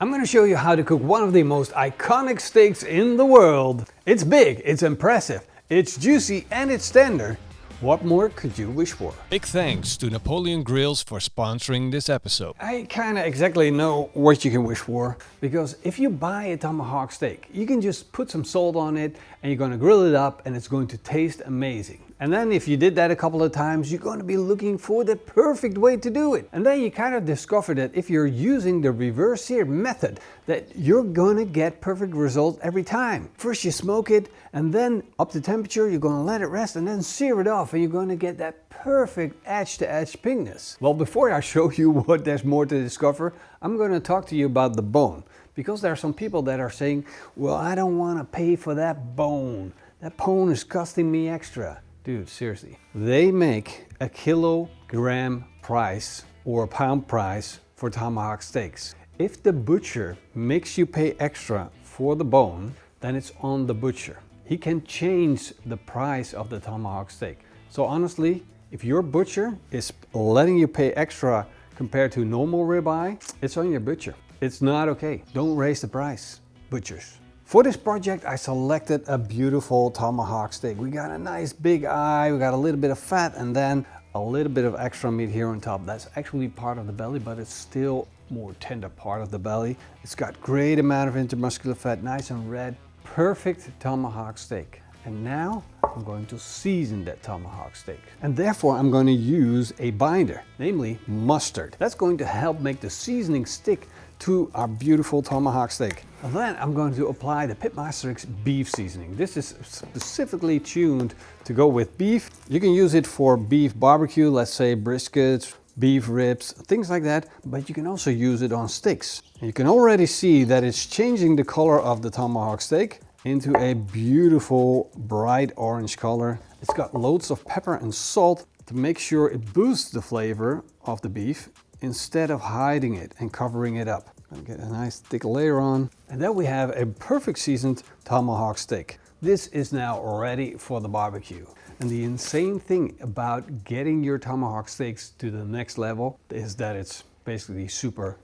I'm going to show you how to cook one of the most iconic steaks in the world. It's big, it's impressive, it's juicy and it's tender. What more could you wish for? Big thanks to Napoleon Grills for sponsoring this episode. I kind of exactly know what you can wish for, because if you buy a tomahawk steak, you can just put some salt on it and you're going to grill it up and it's going to taste amazing. And then if you did that a couple of times, you're going to be looking for the perfect way to do it. And then you kind of discover that if you're using the reverse sear method, that you're going to get perfect results every time. First you smoke it and then up the temperature, you're going to let it rest and then sear it off and you're going to get that perfect edge-to-edge pinkness. Well, before I show you what there's more to discover, I'm going to talk to you about the bone. Because there are some people that are saying, well, I don't want to pay for that bone. That bone is costing me extra. Dude, seriously. They make a kilogram price or a pound price for tomahawk steaks. If the butcher makes you pay extra for the bone, then it's on the butcher. He can change the price of the tomahawk steak. So honestly, if your butcher is letting you pay extra compared to normal ribeye, it's on your butcher. It's not okay. Don't raise the price, butchers. For this project, I selected a beautiful tomahawk steak. We got a nice big eye, we got a little bit of fat, and then a little bit of extra meat here on top. That's actually part of the belly, but it's still more tender part of the belly. It's got great amount of intermuscular fat, nice and red. Perfect tomahawk steak. And now I'm going to season that tomahawk steak. And therefore I'm going to use a binder, namely mustard. That's going to help make the seasoning stick to our beautiful tomahawk steak. And then I'm going to apply the Pitmaster X beef seasoning. This is specifically tuned to go with beef. You can use it for beef barbecue, let's say briskets, beef ribs, things like that, but you can also use it on steaks. You can already see that it's changing the color of the tomahawk steak into a beautiful bright orange color. It's got loads of pepper and salt to make sure it boosts the flavor of the beef instead of hiding it and covering it up. I'll get a nice thick layer on. And then we have a perfect seasoned tomahawk steak. This is now ready for the barbecue. And the insane thing about getting your tomahawk steaks to the next level is that it's basically super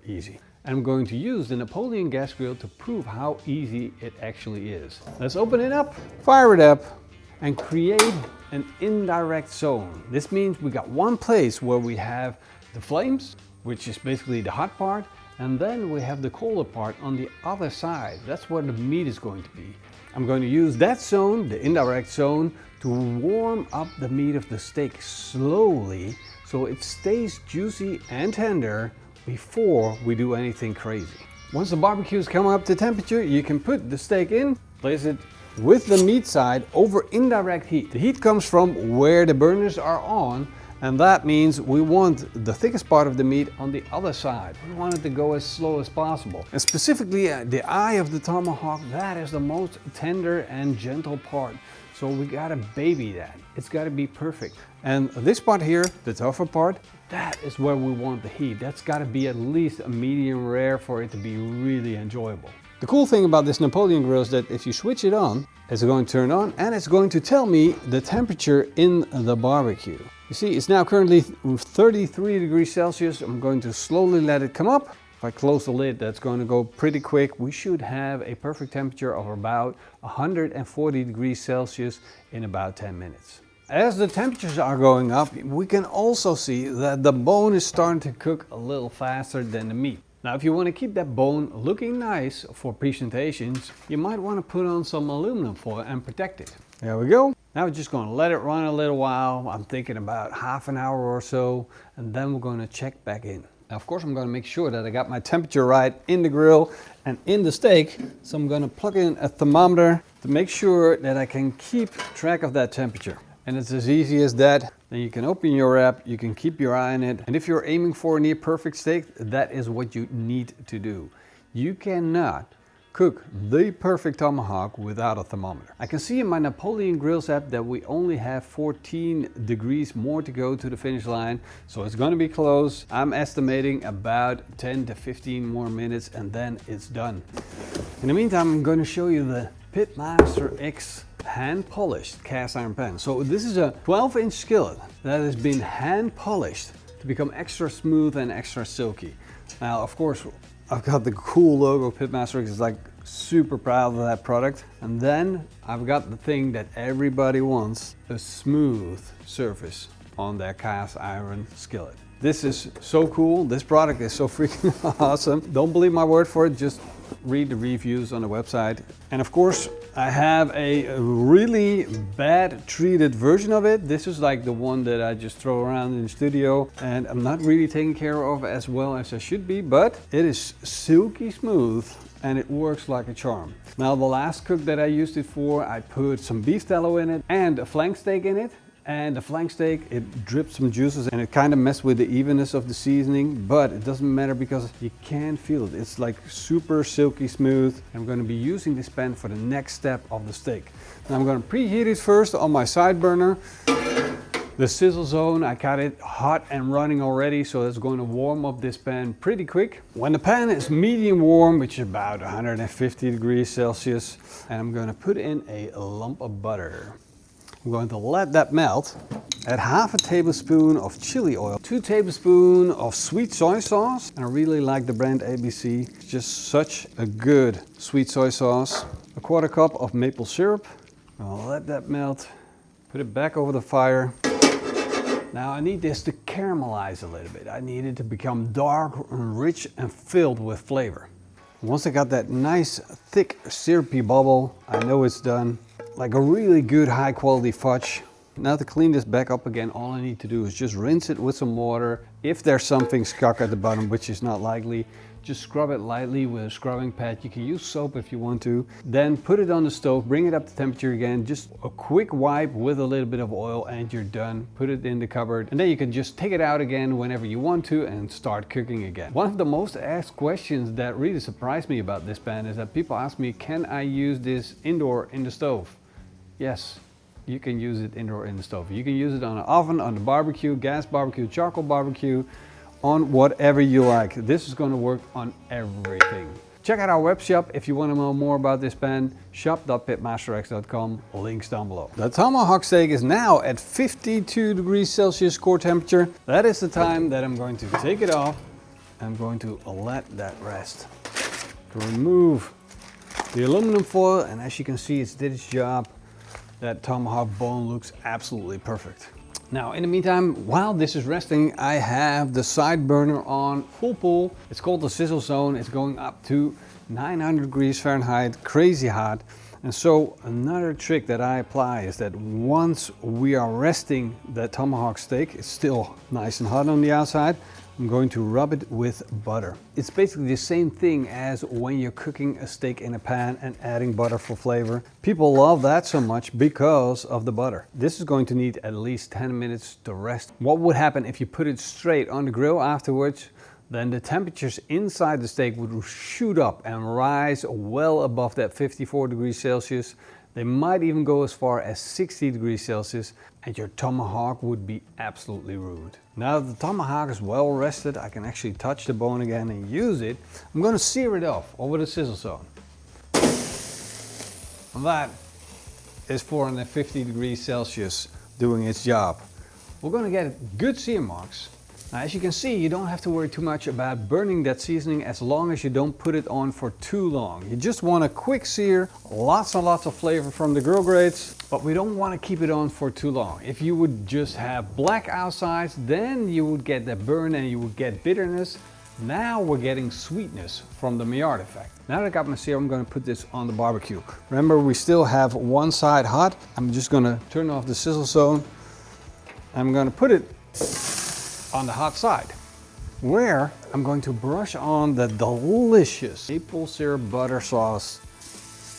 easy. I'm going to use the Napoleon gas grill to prove how easy it actually is. Let's open it up, fire it up, and create an indirect zone. This means we got one place where we have the flames, which is basically the hot part, and then we have the colder part on the other side. That's where the meat is going to be. I'm going to use that zone, the indirect zone, to warm up the meat of the steak slowly so it stays juicy and tender before we do anything crazy. Once the barbecue's come up to temperature, you can put the steak in, place it with the meat side over indirect heat. The heat comes from where the burners are on, and that means we want the thickest part of the meat on the other side. We want it to go as slow as possible. And specifically the eye of the tomahawk, that is the most tender and gentle part. So we gotta baby that. It's gotta be perfect. And this part here, the tougher part, that is where we want the heat. That's gotta be at least a medium rare for it to be really enjoyable. The cool thing about this Napoleon grill is that if you switch it on, it's going to turn on and it's going to tell me the temperature in the barbecue. You see, it's now currently 33 degrees Celsius. I'm going to slowly let it come up. If I close the lid, that's going to go pretty quick. We should have a perfect temperature of about 140 degrees Celsius in about 10 minutes. As the temperatures are going up, we can also see that the bone is starting to cook a little faster than the meat. Now, if you want to keep that bone looking nice for presentations, you might want to put on some aluminum foil and protect it. There we go. Now we're just going to let it run a little while. I'm thinking about half an hour or so, and then we're going to check back in. Now, of course, I'm going to make sure that I got my temperature right in the grill and in the steak. So I'm going to plug in a thermometer to make sure that I can keep track of that temperature. And it's as easy as that. Then you can open your app, you can keep your eye on it. And if you're aiming for a near perfect steak, that is what you need to do. You cannot cook the perfect tomahawk without a thermometer. I can see in my Napoleon Grills app that we only have 14 degrees more to go to the finish line, so it's going to be close. I'm estimating about 10 to 15 more minutes and then it's done. In the meantime, I'm going to show you the Pitmaster X hand polished cast iron pan. So this is a 12-inch skillet that has been hand polished to become extra smooth and extra silky. Now, of course, I've got the cool logo Pitmaster X. It's like super proud of that product. And then I've got the thing that everybody wants, a smooth surface on their cast iron skillet. This is so cool. This product is so freaking awesome. Don't believe my word for it, just read the reviews on the website. And of course, I have a really bad treated version of it. This is like the one that I just throw around in the studio, and I'm not really taking care of as well as I should be, but it is silky smooth and it works like a charm. Now the last cook that I used it for, I put some beef tallow in it and a flank steak in it. And the flank steak, it dripped some juices and it kind of messed with the evenness of the seasoning, but it doesn't matter because you can feel it. It's like super silky smooth. I'm going to be using this pan for the next step of the steak. Now I'm going to preheat it first on my side burner. The sizzle zone, I got it hot and running already, so it's going to warm up this pan pretty quick. When the pan is medium warm, which is about 150 degrees Celsius, and I'm going to put in a lump of butter. I'm going to let that melt. Add half a tablespoon of chili oil, 2 tablespoons of sweet soy sauce, and I really like the brand ABC. It's just such a good sweet soy sauce. A 1/4 cup of maple syrup. I'll let that melt. Put it back over the fire. Now I need this to caramelize a little bit. I need it to become dark and rich and filled with flavor. Once I got that nice thick syrupy bubble, I know it's done. Like a really good high quality fudge. Now to clean this back up again, all I need to do is just rinse it with some water. If there's something stuck at the bottom, which is not likely, just scrub it lightly with a scrubbing pad. You can use soap if you want to. Then put it on the stove, bring it up to temperature again. Just a quick wipe with a little bit of oil and you're done. Put it in the cupboard and then you can just take it out again whenever you want to and start cooking again. One of the most asked questions that really surprised me about this pan is that people ask me, can I use this indoor in the stove? Yes, you can use it indoor in the stove. You can use it on an oven, on the barbecue, gas barbecue, charcoal barbecue, on whatever you like. This is going to work on everything. Check out our web shop if you want to know more about this pan. shop.pitmasterx.com, links down below. The tomahawk steak is now at 52 degrees Celsius core temperature. That is the time that I'm going to take it off. I'm going to let that rest. To remove the aluminum foil, and as you can see, it's did its job. That tomahawk bone looks absolutely perfect. Now, in the meantime, while this is resting, I have the side burner on full pull. It's called the sizzle zone. It's going up to 900 degrees Fahrenheit, crazy hot. And so another trick that I apply is that once we are resting that tomahawk steak, it's still nice and hot on the outside, I'm going to rub it with butter. It's basically the same thing as when you're cooking a steak in a pan and adding butter for flavor. People love that so much because of the butter. This is going to need at least 10 minutes to rest. What would happen if you put it straight on the grill afterwards? Then the temperatures inside the steak would shoot up and rise well above that 54 degrees Celsius. They might even go as far as 60 degrees Celsius and your tomahawk would be absolutely ruined. Now that the tomahawk is well rested, I can actually touch the bone again and use it. I'm going to sear it off over the sizzle zone. And that is 450 degrees Celsius doing its job. We're going to get good sear marks. Now, as you can see, you don't have to worry too much about burning that seasoning as long as you don't put it on for too long. You just want a quick sear, lots and lots of flavor from the grill grates, but we don't want to keep it on for too long. If you would just have black outsides, then you would get that burn and you would get bitterness. Now we're getting sweetness from the Maillard effect. Now that I got my sear, I'm going to put this on the barbecue. Remember, we still have one side hot. I'm just going to turn off the sizzle zone. I'm going to put it on the hot side, where I'm going to brush on the delicious maple syrup butter sauce.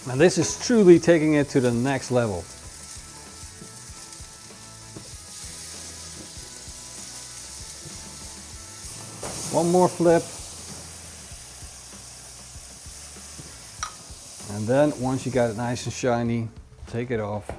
And this is truly taking it to the next level. One more flip. And then once you got it nice and shiny, take it off.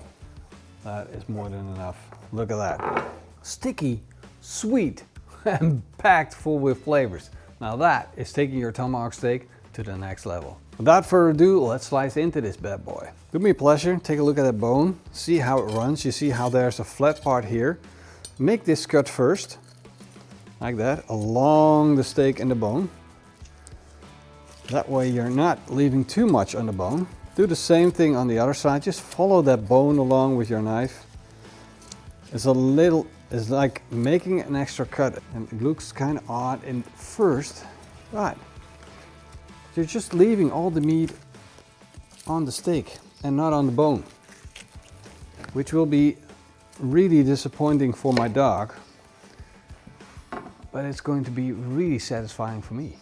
That is more than enough. Look at that. Sticky, sweet, and packed full with flavors. Now that is taking your tomahawk steak to the next level. Without further ado, let's slice into this bad boy. Do me a pleasure, take a look at that bone, see how it runs. You see how there's a flat part here. Make this cut first, like that, along the steak and the bone. That way you're not leaving too much on the bone. Do the same thing on the other side. Just follow that bone along with your knife. It's like making an extra cut, and it looks kind of odd in first, right? You're just leaving all the meat on the steak and not on the bone, which will be really disappointing for my dog, but it's going to be really satisfying for me.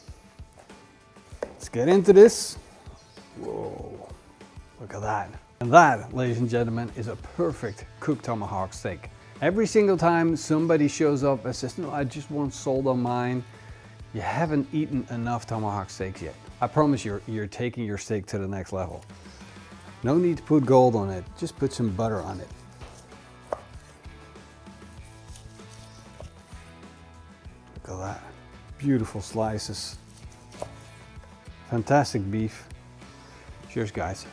Let's get into this. Whoa, look at that. And that, ladies and gentlemen, is a perfect cooked tomahawk steak. Every single time somebody shows up and says, no, I just want salt on mine, you haven't eaten enough tomahawk steaks yet. I promise you're taking your steak to the next level. No need to put gold on it, just put some butter on it. Look at that, beautiful slices. Fantastic beef. Cheers, guys.